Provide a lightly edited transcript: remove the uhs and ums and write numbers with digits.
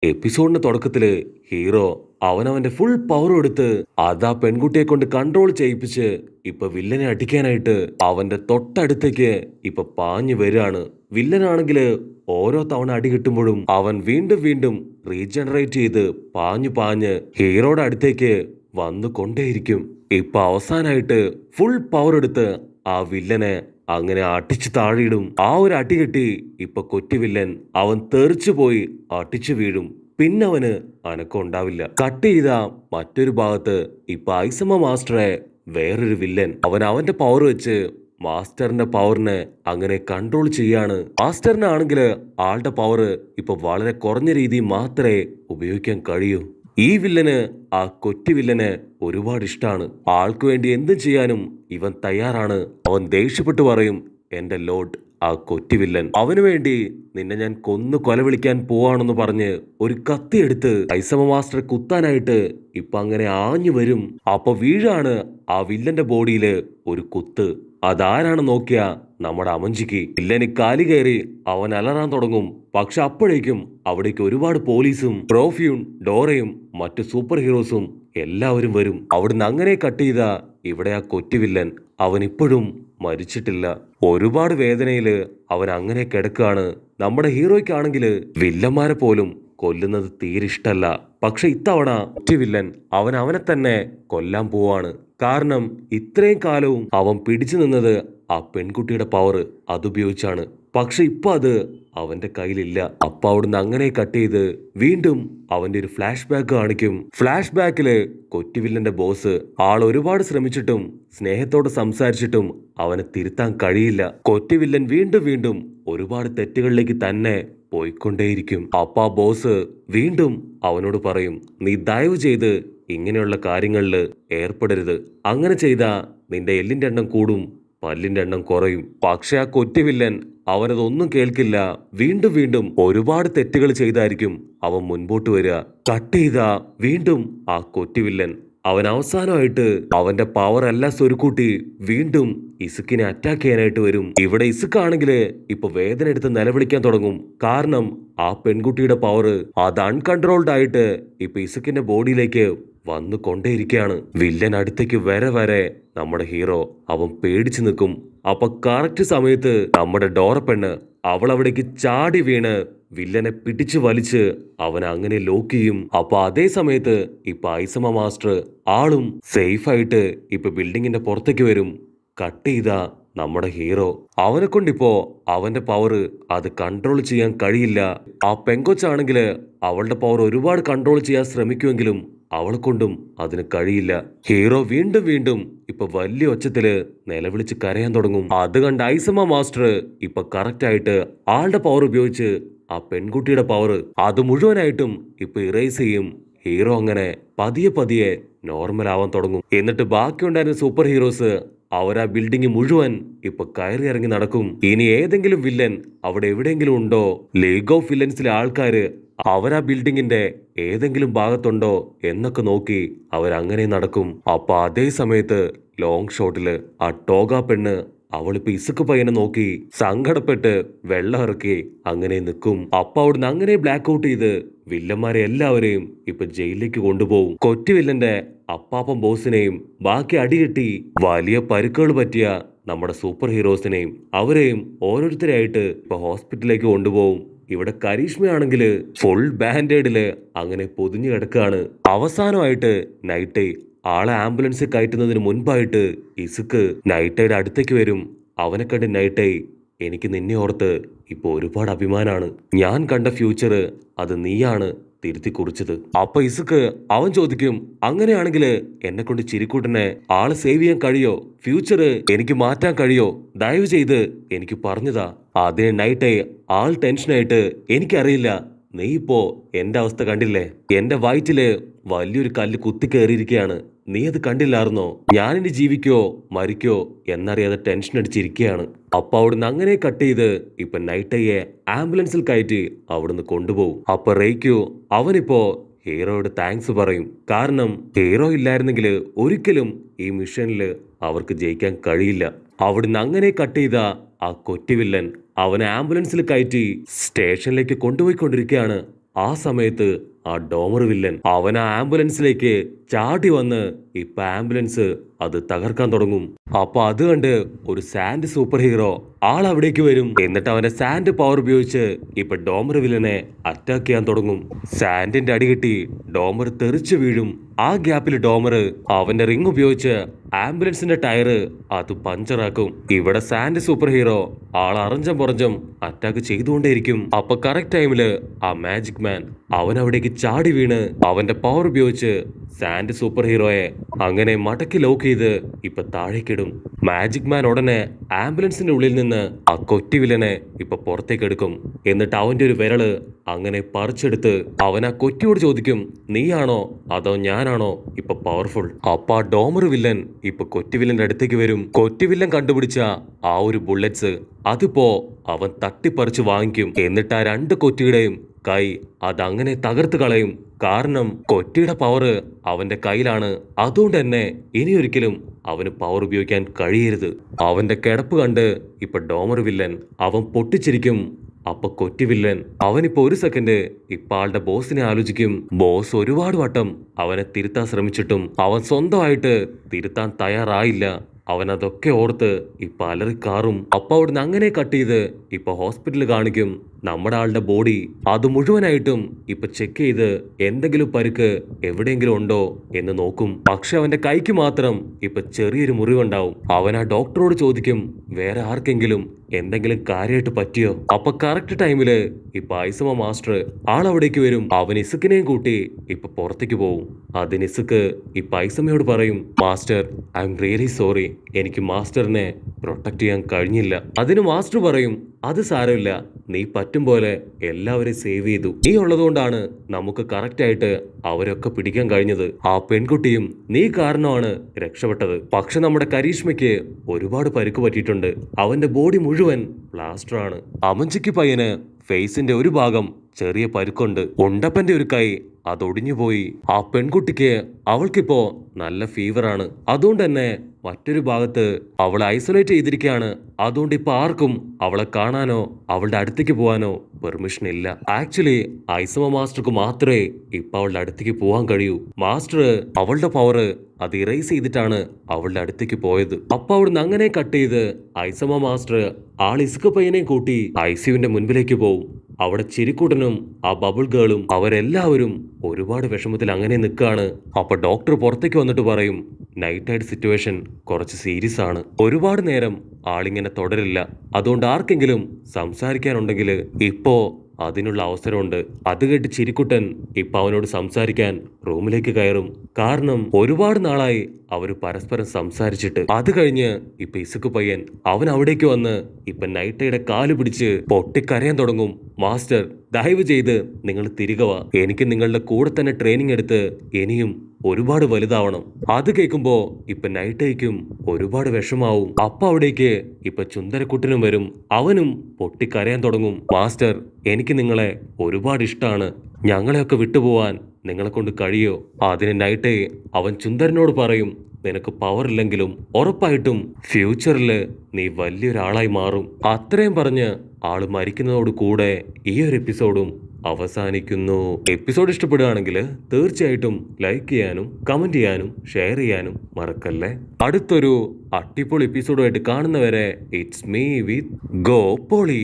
എപ്പിസോഡിന്റെ തുടക്കത്തില് ഹീറോ അവനവന്റെ full power എടുത്ത് അതാ പെൺകുട്ടിയെ കൊണ്ട് കൺട്രോൾ ചെയ്യിപ്പിച്ച് ഇപ്പൊ വില്ലനെ അടിക്കാനായിട്ട് അവന്റെ തൊട്ടടുത്തേക്ക് ഇപ്പൊ പാഞ്ഞു വരികയാണ്. വില്ലനാണെങ്കില് ഓരോ തവണ അടി കിട്ടുമ്പോഴും അവൻ വീണ്ടും വീണ്ടും റീജനറേറ്റ് ചെയ്ത് പാഞ്ഞു പാഞ്ഞ് ഹീറോയുടെ അടുത്തേക്ക് വന്നു കൊണ്ടേയിരിക്കും. ഇപ്പൊ അവസാനായിട്ട് ഫുൾ പവർ എടുത്ത് ആ വില്ലനെ അങ്ങനെ അടിച്ചു താഴെയിടും. ആ ഒരു അടി കെട്ടി ഇപ്പൊ കൊറ്റി വില്ലൻ അവൻ തെറിച്ചു പോയി അടിച്ചു വീഴും. പിന്നെ അവന് അനക്കം ഉണ്ടാവില്ല. കട്ട് ചെയ്ത മറ്റൊരു ഭാഗത്ത് ഇപ്പൊ ഐസമ്മ മാസ്റ്ററെ വേറൊരു വില്ലൻ അവന്റെ പവർ വെച്ച് മാസ്റ്ററിന്റെ പവറിനെ അങ്ങനെ കൺട്രോൾ ചെയ്യാണ്. മാസ്റ്ററിനാണെങ്കിൽ ആളുടെ പവർ ഇപ്പൊ വളരെ കുറഞ്ഞ രീതിയിൽ മാത്രമേ ഉപയോഗിക്കാൻ കഴിയൂ. ഈ വില്ലന് ആ കൊറ്റി വില്ലന് ഒരുപാട് ഇഷ്ടമാണ്. ആൾക്ക് വേണ്ടി എന്തും ചെയ്യാനും ഇവൻ തയ്യാറാണ്. അവൻ ദേഷ്യപ്പെട്ടു പറയും, എന്റെ ലോഡ് ആ കൊറ്റി വില്ലൻ, അവന് വേണ്ടി നിന്നെ ഞാൻ കൊന്നു കൊല വിളിക്കാൻ പോവാണെന്ന് പറഞ്ഞ് ഒരു കത്തി എടുത്ത് ഐസമ മാസ്റ്റർ കുത്താനായിട്ട് ഇപ്പൊ അങ്ങനെ ആഞ്ഞു വരും. അപ്പൊ വീഴാണ് ആ വില്ലന്റെ ബോഡിയില് ഒരു കുത്ത്. അതാരാണ് നോക്കിയ നമ്മുടെ അമഞ്ചിക്ക്. വില്ലന് കാലി കയറി അവൻ അലറാൻ തുടങ്ങും. പക്ഷെ അപ്പോഴേക്കും അവിടേക്ക് ഒരുപാട് പോലീസും ട്രോഫിയും ഡോറയും മറ്റു സൂപ്പർ ഹീറോസും എല്ലാവരും വരും. അവിടുന്ന് അങ്ങനെ കട്ട് ചെയ്ത ഇവിടെ ആ കൊറ്റി വില്ലൻ അവൻ ഇപ്പോഴും മരിച്ചിട്ടില്ല. ഒരുപാട് വേദനയില് അവൻ അങ്ങനെ കിടക്കുകയാണ്. നമ്മുടെ ഹീറോയ്ക്കാണെങ്കില് വില്ലന്മാരെ പോലും കൊല്ലുന്നത് തീരെ ഇഷ്ടല്ല. പക്ഷെ ഇത്തവണ കൊറ്റി വില്ലൻ അവനെ തന്നെ കൊല്ലാൻ പോവാണ്. കാരണം ഇത്രയും കാലവും അവൻ പിടിച്ചു നിന്നത് ആ പെൺകുട്ടിയുടെ പവർ അതുപയോഗിച്ചാണ്. പക്ഷെ ഇപ്പൊ അത് അവന്റെ കയ്യിലില്ല. അപ്പൊ അവിടുന്ന് അങ്ങനെ കട്ട് ചെയ്ത് വീണ്ടും അവന്റെ ഒരു ഫ്ലാഷ് ബാക്ക് കാണിക്കും. ഫ്ലാഷ് ബാക്കില് കൊറ്റിവില്ലന്റെ ബോസ് ആൾ ഒരുപാട് ശ്രമിച്ചിട്ടും സ്നേഹത്തോടെ സംസാരിച്ചിട്ടും അവനെ തിരുത്താൻ കഴിയില്ല. കൊറ്റിവില്ലൻ വീണ്ടും വീണ്ടും ഒരുപാട് തെറ്റുകളിലേക്ക് തന്നെ പോയിക്കൊണ്ടേയിരിക്കും. അപ്പൊ ആ ബോസ് വീണ്ടും അവനോട് പറയും, നീ ദയവ് ചെയ്ത് ഇങ്ങനെയുള്ള കാര്യങ്ങളിൽ ഏർപ്പെടരുത്. അങ്ങനെ ചെയ്താ നിന്റെ എല്ലിന്റെ എണ്ണം കൂടും, പല്ലിന്റെ എണ്ണം കുറയും. പക്ഷെ ആ കൊറ്റിവില്ലൻ അവനതൊന്നും കേൾക്കില്ല. വീണ്ടും വീണ്ടും ഒരുപാട് തെറ്റുകൾ ചെയ്തായിരിക്കും അവൻ മുൻപോട്ട് വരിക. കട്ട് ചെയ്ത വീണ്ടും ആ കൊറ്റിവില്ലൻ അവൻ അവസാനമായിട്ട് അവന്റെ പവർ എല്ലാം സ്വരുക്കൂട്ടി വീണ്ടും ഇസുക്കിനെ അറ്റാക്ക് ചെയ്യാനായിട്ട് വരും. ഇവിടെ ഇസുക്കാണെങ്കിൽ ഇപ്പൊ വേദന എടുത്ത് നിലവിളിക്കാൻ തുടങ്ങും. കാരണം ആ പെൺകുട്ടിയുടെ പവർ അത് അൺകൺട്രോൾഡ് ആയിട്ട് ഇപ്പൊ ഇസുക്കിന്റെ ബോഡിയിലേക്ക് വന്നു കൊണ്ടേയിരിക്കുകയാണ്. വില്ലൻ അടുത്തേക്ക് വരെ നമ്മുടെ ഹീറോ അവൻ പേടിച്ചു നിൽക്കും. അപ്പൊ കറക്റ്റ് സമയത്ത് നമ്മുടെ ഡോറ പെണ്ണ് അവൾ അവിടേക്ക് ചാടി വീണ് വില്ലനെ പിടിച്ചു വലിച്ച് അവനെ അങ്ങനെ ലോക്ക് ചെയ്യും. അപ്പൊ അതേ സമയത്ത് ഇപ്പൊ ഐസമ മാസ്റ്റർ ആളും സേഫ് ആയിട്ട് ഇപ്പൊ ബിൽഡിങ്ങിന്റെ പുറത്തേക്ക് വരും. കട്ട് ചെയ്ത നമ്മുടെ ഹീറോ അവനെ കൊണ്ടിപ്പോ അവന്റെ പവർ അത് കൺട്രോൾ ചെയ്യാൻ കഴിയില്ല. ആ പെങ്കൊച്ചാണെങ്കില് അവളുടെ പവർ ഒരുപാട് കൺട്രോൾ ചെയ്യാൻ ശ്രമിക്കുമെങ്കിലും അവളെ കൊണ്ടും അതിന് കഴിയില്ല. ഹീറോ വീണ്ടും വീണ്ടും ഇപ്പൊ വലിയ ഒച്ചത്തില് നിലവിളിച്ച് കരയാൻ തുടങ്ങും. അത് കണ്ട് ഐസമ മാസ്റ്റർ ഇപ്പൊ കറക്റ്റ് ആയിട്ട് ആളുടെ പവർ ഉപയോഗിച്ച് ആ പെൺകുട്ടിയുടെ പവർ അത് മുഴുവനായിട്ടും ഇപ്പൊ ഇറേസ് ചെയ്യും. ഹീറോ അങ്ങനെ പതിയെ പതിയെ നോർമൽ ആവാൻ തുടങ്ങും. എന്നിട്ട് ബാക്കിയുണ്ടായിരുന്ന സൂപ്പർ ഹീറോസ് അവരാ ബിൽഡിംഗ് മുഴുവൻ ഇപ്പൊ കയറി ഇറങ്ങി നടക്കും. ഇനി ഏതെങ്കിലും വില്ലൻ അവിടെ എവിടെയെങ്കിലും ഉണ്ടോ, ലീഗ് ഓഫ് വില്ലൻസിലെ ആൾക്കാര് അവരാ ബിൽഡിങ്ങിന്റെ ഏതെങ്കിലും ഭാഗത്തുണ്ടോ എന്നൊക്കെ നോക്കി അവരങ്ങനെ നടക്കും. അപ്പൊ അതേ സമയത്ത് ലോങ് ഷോട്ടില് ആ ടോഗ പെണ്ണ് അവളിപ്പോ ഇസുക്ക് പയ്യനെ നോക്കി സങ്കടപ്പെട്ട് വെള്ളം ഇറക്കി അങ്ങനെ നിൽക്കും. അപ്പൊ അവിടുന്ന് അങ്ങനെ ബ്ലാക്ക് ഔട്ട് ചെയ്ത് വില്ലന്മാരെ എല്ലാവരെയും ഇപ്പൊ ജയിലിലേക്ക് കൊണ്ടുപോകും. കൊറ്റി വില്ലന്റെ അപ്പാപ്പൻ ബോസിനെയും ബാക്കി അടികെട്ടി വലിയ പരുക്കുകൾ പറ്റിയ നമ്മുടെ സൂപ്പർ ഹീറോസിനെയും അവരെയും ഓരോരുത്തരായിട്ട് ഇപ്പൊ ഹോസ്പിറ്റലിലേക്ക് കൊണ്ടുപോകും. ഇവിടെ കരീഷ്മയാണെങ്കിൽ ഫുൾ ബാൻഡേഡില് അങ്ങനെ പൊതിഞ്ഞു കിടക്കുകയാണ്. അവസാനമായിട്ട് നൈറ്റ് ആളെ ആംബുലൻസിൽ കയറ്റുന്നതിന് മുൻപായിട്ട് ഇസുക്ക് നൈറ്റയുടെ അടുത്തേക്ക് വരും. അവനെ കണ്ട് നൈറ്റൈ, എനിക്ക് നിന്നെ ഓർത്ത് ഇപ്പൊ ഒരുപാട് അഭിമാനാണ്. ഞാൻ കണ്ട ഫ്യൂച്ചർ അത് നീയാണ് തിരുത്തി കുറിച്ചത്. അപ്പൊ ഇസുക്ക് അവൻ ചോദിക്കും, അങ്ങനെയാണെങ്കിൽ എന്നെ കൊണ്ട് ചിരിക്കൂട്ടനെ ആളെ സേവ് ചെയ്യാൻ കഴിയോ? ഫ്യൂച്ചർ എനിക്ക് മാറ്റാൻ കഴിയോ? ദയവ് ചെയ്ത് എനിക്ക് പറഞ്ഞതാ. അതിന് നൈറ്റേ ആൾ ടെൻഷനായിട്ട്, എനിക്കറിയില്ല, നീ ഇപ്പോ എന്റെ അവസ്ഥ കണ്ടില്ലേ? എന്റെ വയറ്റില് വലിയൊരു കല്ല് കുത്തിക്കേറിയിരിക്കുകയാണ്. നീ അത് കണ്ടില്ലായിരുന്നോ? ഞാനിനി ജീവിക്കോ മരിക്കോ എന്നറിയാതെ ടെൻഷൻ അടിച്ചിരിക്കുകയാണ്. അപ്പൊ അവിടുന്ന് അങ്ങനെ കട്ട് ചെയ്ത് ഇപ്പൊ നൈറ്റയെ ആംബുലൻസിൽ കയറ്റി അവിടുന്ന് കൊണ്ടുപോകും. അപ്പൊ റേക്കു അവനിപ്പോ ഹീറോയോട് താങ്ക്സ് പറയും. കാരണം ഹീറോ ഇല്ലായിരുന്നെങ്കിൽ ഒരിക്കലും ഈ മിഷനിൽ അവർക്ക് ജയിക്കാൻ കഴിയില്ല. അവിടുന്ന് അങ്ങനെ കട്ട് ചെയ്ത ആ കൊറ്റി വില്ലൻ അവനെ ആംബുലൻസിൽ കയറ്റി സ്റ്റേഷനിലേക്ക് കൊണ്ടുപോയിക്കൊണ്ടിരിക്കുകയാണ്. ആ സമയത്ത് ആ ഡോമർ വില്ലൻ അവൻ ആ ആംബുലൻസിലേക്ക് ചാടി വന്ന് ഇപ്പൊ ആംബുലൻസ് അത് തകർക്കാൻ തുടങ്ങും. അപ്പൊ അത് കണ്ട് ഒരു സാൻഡ് സൂപ്പർ ഹീറോ ആൾ അവിടേക്ക് വരും. എന്നിട്ട് അവന്റെ സാൻഡ് പവർ ഉപയോഗിച്ച് ഇപ്പൊ ഡോമർ വില്ലനെ അറ്റാക്ക് ചെയ്യാൻ തുടങ്ങും. സാൻഡിന്റെ അടി കിട്ടി ഡോമർ തെറിച്ചു വീഴും. ആ ഗ്യാപ്പിൽ ഡോമർ അവന്റെ റിംഗ് ഉപയോഗിച്ച് ആംബുലൻസിന്റെ ടയറ് അത് പഞ്ചറാക്കും. ഇവിടെ സാൻഡ് സൂപ്പർ ഹീറോ ആൾ അറിഞ്ഞം പുറഞ്ഞം അറ്റാക്ക് ചെയ്തുകൊണ്ടേയിരിക്കും. അപ്പൊ കറക്റ്റ് ടൈമില് ആ മാജിക് മാൻ അവൻ അവിടേക്ക് ചാടി വീണ് അവന്റെ പവർ ഉപയോഗിച്ച് സാൻഡ് സൂപ്പർ ഹീറോയെ അങ്ങനെ മടക്കി ലോക്ക് ചെയ്ത് ഇപ്പൊ താഴേക്കിടും. മാജിക് മാൻ ഉടനെ ആംബുലൻസിന്റെ ഉള്ളിൽ നിന്ന് ആ കൊറ്റി വില്ലനെ ഇപ്പൊ പുറത്തേക്ക് എടുക്കും. എന്നിട്ട് അവന്റെ ഒരു വിരല് അങ്ങനെ പറിച്ചെടുത്ത് അവൻ ആ കൊറ്റിയോട് ചോദിക്കും, നീയാണോ അതോ ഞാനാണോ ഇപ്പൊ പവർഫുൾ? അപ്പൊ ആ ഡോമർ വില്ലൻ ഇപ്പൊ കൊറ്റി വില്ലന്റെ അടുത്തേക്ക് വരും. കൊറ്റി വില്ലൻ കണ്ടുപിടിച്ച ആ ഒരു ബുള്ളറ്റ്സ് അതിപ്പോ അവൻ തട്ടിപ്പറിച്ച് വാങ്ങിക്കും. എന്നിട്ട് ആ രണ്ട് കൊറ്റിയുടെയും കൈ അതങ്ങനെ തകർത്ത് കളയും. കാരണം കൊറ്റിയുടെ പവർ അവന്റെ കയ്യിലാണ്. അതുകൊണ്ട് തന്നെ ഇനിയൊരിക്കലും അവന് പവർ ഉപയോഗിക്കാൻ കഴിയരുത്. അവന്റെ കിടപ്പ് കണ്ട് ഇപ്പൊ ഡോമർ വില്ലൻ അവൻ പൊട്ടിച്ചിരിക്കും. അപ്പൊ കൊറ്റി വില്ലൻ അവനിപ്പോ ഒരു സെക്കൻഡ് ഇപ്പൊ ആളുടെ ബോസിനെ ആലോചിക്കും. ബോസ് ഒരുപാട് വട്ടം അവനെ തിരുത്താൻ ശ്രമിച്ചിട്ടും അവൻ സ്വന്തമായിട്ട് തിരുത്താൻ തയ്യാറായില്ല. അവൻ അതൊക്കെ ഓർത്ത് ഇപ്പൊ അലറിക്കാറും. അപ്പൊ അവിടുന്ന് അങ്ങനെ കട്ട് ചെയ്ത് ഇപ്പൊ ഹോസ്പിറ്റലിൽ കാണിക്കും. നമ്മുടെ ആളുടെ ബോഡി അത് മുഴുവനായിട്ടും ഇപ്പൊ ചെക്ക് ചെയ്ത് എന്തെങ്കിലും പരുക്ക് എവിടെയെങ്കിലും ഉണ്ടോ എന്ന് നോക്കും. പക്ഷെ അവന്റെ കൈക്ക് മാത്രം ഇപ്പൊ ചെറിയൊരു മുറിവുണ്ടാവും. അവൻ ആ ഡോക്ടറോട് ചോദിക്കും, വേറെ ആർക്കെങ്കിലും എന്തെങ്കിലും കാര്യമായിട്ട് പറ്റിയോ? അപ്പൊ കറക്റ്റ് ടൈമില് ഇപ്പൊ ഐസമ മാസ്റ്റർ ആളവിടേക്ക് വരും. അവൻ ഇസുക്കിനെയും കൂട്ടി ഇപ്പൊ പുറത്തേക്ക് പോവും. അതിന് ഇസുക്ക് ഇപ്പൊ ഐസമയോട് പറയും, master I am really sorry, എനിക്ക് മാസ്റ്ററിനെ പ്രൊട്ടക്ട് ചെയ്യാൻ കഴിഞ്ഞില്ല. അതിന് മാസ്റ്റർ പറയും, അത് സാരമില്ല, നീ പറ്റും പോലെ എല്ലാവരെയും സേവ് ചെയ്തു. നീ ഉള്ളതുകൊണ്ടാണ് നമുക്ക് കറക്റ്റ് ആയിട്ട് അവരൊക്കെ പിടിക്കാൻ കഴിഞ്ഞത്. ആ പെൺകുട്ടിയും നീ കാരണമാണ് രക്ഷപ്പെട്ടത്. പക്ഷെ നമ്മുടെ കരീഷ്മയ്ക്ക് ഒരുപാട് പരിക്ക് പറ്റിയിട്ടുണ്ട്. അവന്റെ ബോഡി മുഴുവൻ പ്ലാസ്റ്റർ ആണ്. അമഞ്ചിക്ക് പയ്യന് ഫേസിന്റെ ഒരു ഭാഗം ചെറിയ പരുക്കുണ്ട്. ഉണ്ടപ്പന്റെ ഒരു കൈ അതൊടിഞ്ഞുപോയി. ആ പെൺകുട്ടിക്ക് അവൾക്കിപ്പോ നല്ല ഫീവറാണ്. അതുകൊണ്ട് തന്നെ മറ്റൊരു ഭാഗത്ത് അവളെ ഐസൊലേറ്റ് ചെയ്തിരിക്കുകയാണ്. അതുകൊണ്ട് ഇപ്പൊ ആർക്കും അവളെ കാണാനോ അവളുടെ അടുത്തേക്ക് പോകാനോ പെർമിഷൻ ഇല്ല. ആക്ച്വലി ഐസമ മാസ്റ്റർക്ക് മാത്രമേ ഇപ്പൊ അവളുടെ അടുത്തേക്ക് പോകാൻ കഴിയൂ. മാസ്റ്റർ അവളുടെ പവർ അത് ഇറേസ് ചെയ്തിട്ടാണ് അവളുടെ അടുത്തേക്ക് പോയത്. അപ്പൊ അവിടുന്ന് അങ്ങനെ കട്ട് ചെയ്ത് ഐസമ മാസ്റ്റർ ആൾ ഇസുക്ക് പയ്യനെയും കൂട്ടി ഐസിയുവിന്റെ മുൻപിലേക്ക് പോവും. അവിടെ ചിരിക്കൂട്ടനും ആ ബബിൾ ഗേളും അവരെല്ലാവരും ഒരുപാട് വിഷമത്തിൽ അങ്ങനെ നിൽക്കുകയാണ്. അപ്പൊ ഡോക്ടർ പുറത്തേക്ക് വന്നിട്ട് പറയും, നൈറ്റ് ആയിട്ട് സിറ്റുവേഷൻ കുറച്ച് സീരിയസ് ആണ്. ഒരുപാട് നേരം ആളിങ്ങനെ തുടരില്ല. അതുകൊണ്ട് ആർക്കെങ്കിലും സംസാരിക്കാനുണ്ടെങ്കിൽ ഇപ്പോ അതിനുള്ള അവസരമുണ്ട്. അത് കേട്ട് ചിരിക്കുട്ടൻ ഇപ്പൊ അവനോട് സംസാരിക്കാൻ റൂമിലേക്ക് കയറും. കാരണം ഒരുപാട് നാളായി അവര് പരസ്പരം സംസാരിച്ചിട്ട്. അത് കഴിഞ്ഞ് ഇപ്പൊ ഇസുക്ക് പയ്യൻ അവൻ അവിടേക്ക് വന്ന് ഇപ്പൊ നൈറ്റയുടെ കാല് പിടിച്ച് പൊട്ടിക്കരയാൻ തുടങ്ങും. മാസ്റ്റർ ദയവ് ചെയ്ത് നിങ്ങൾ തിരികെ വാ. എനിക്ക് നിങ്ങളുടെ കൂടെ തന്നെ ട്രെയിനിങ് എടുത്ത് ഇനിയും ഒരുപാട് വലുതാവണം. അത് കേൾക്കുമ്പോ ഇപ്പൊ നൈറ്റയ്ക്കും ഒരുപാട് വിഷമാവും. അപ്പൊ അവിടേക്ക് ഇപ്പൊ ചുന്ദരക്കുട്ടനും വരും. അവനും പൊട്ടിക്കരയാൻ തുടങ്ങും. മാസ്റ്റർ എനിക്ക് നിങ്ങളെ ഒരുപാട് ഇഷ്ടമാണ്. ഞങ്ങളെയൊക്കെ വിട്ടുപോവാൻ നിങ്ങളെ കൊണ്ട് കഴിയോ? അതിന് നൈറ്റേ അവൻ ചുന്ദരനോട് പറയും, നിനക്ക് പവർ ഇല്ലെങ്കിലും ഉറപ്പായിട്ടും ഫ്യൂച്ചറിൽ നീ വലിയൊരാളായി മാറും. അത്രയും പറഞ്ഞ് ആള് മരിക്കുന്നതോട് കൂടെ ഈ ഒരു എപ്പിസോഡും അവസാനിക്കുന്നു. എപ്പിസോഡ് ഇഷ്ടപ്പെടുകയാണെങ്കിൽ തീർച്ചയായിട്ടും ലൈക്ക് ചെയ്യാനും കമന്റ് ചെയ്യാനും ഷെയർ ചെയ്യാനും മറക്കല്ലേ. അടുത്തൊരു അടിപൊളി എപ്പിസോഡുമായിട്ട് കാണുന്നവരെ ഇറ്റ്സ് മീ വിത്ത് ഗോ പോളി.